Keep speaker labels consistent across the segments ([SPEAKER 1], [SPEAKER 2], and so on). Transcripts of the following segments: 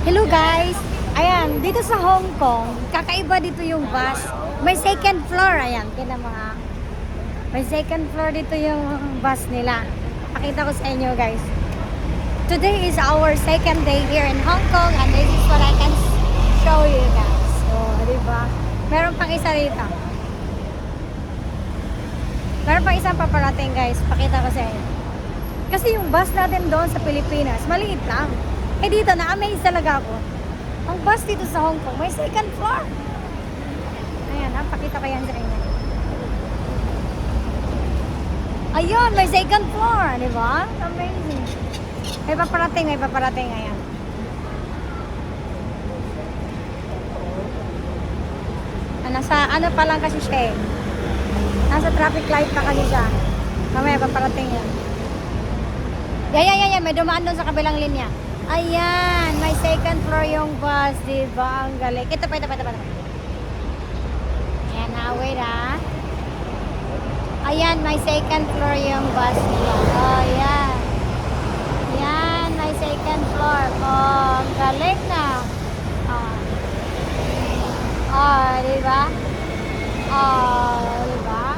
[SPEAKER 1] Hello guys! Ayan, dito sa Hong Kong, kakaiba dito yung bus. May second floor, ayan, kina mga. May second floor dito yung bus nila. Pakita ko sa inyo guys. Today is our second day here in Hong Kong and this is what I can show you guys. So, diba? Meron pang isa rito. Meron pang isang paparating guys. Pakita ko sa inyo. Kasi yung bus natin doon sa Pilipinas, maliit lang. Eh dito, na-amaze talaga ako. Ang bus dito sa Hong Kong, may second floor. Ayan, pakita ko yan sa inyo. Ayun, may second floor, di ba? Amazing. May paparating, ayan. Nasa, ano pa lang kasi siya eh. Nasa traffic light pa kasi siya. Mamaya, paparating yan. Yan, may dumaan doon sa kabilang linya. Ayan, may second floor yung bus, di ba? Ang galing. Ito pa. Ayan na, wait ah. Ayan, may second floor yung bus nila. Oh, yan. Yan, may second floor. Oh, ang galing na. Oh, di ba? Oh, di ba?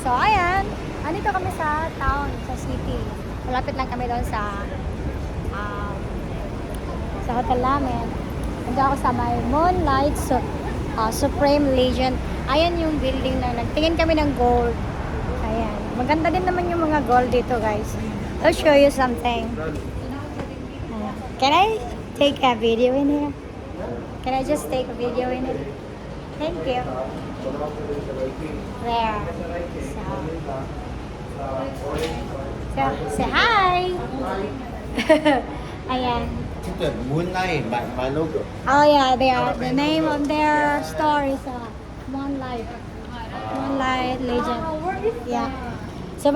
[SPEAKER 1] So, ayan. Andito kami sa town, sa city. Malapit lang kami doon sa hotel namin. Nandito ako sa may Moonlight Supreme Legion. Ayan yung building na nagtingin kami ng gold. Ayan. Maganda din naman yung mga gold dito, guys. I'll show you something. Can I take a video in here? Can I just take a video in it? Thank you. There. So, say hi! Ayan.
[SPEAKER 2] Moonlight, my logo.
[SPEAKER 1] Oh yeah, the name of their store is Moonlight Legend. Yeah.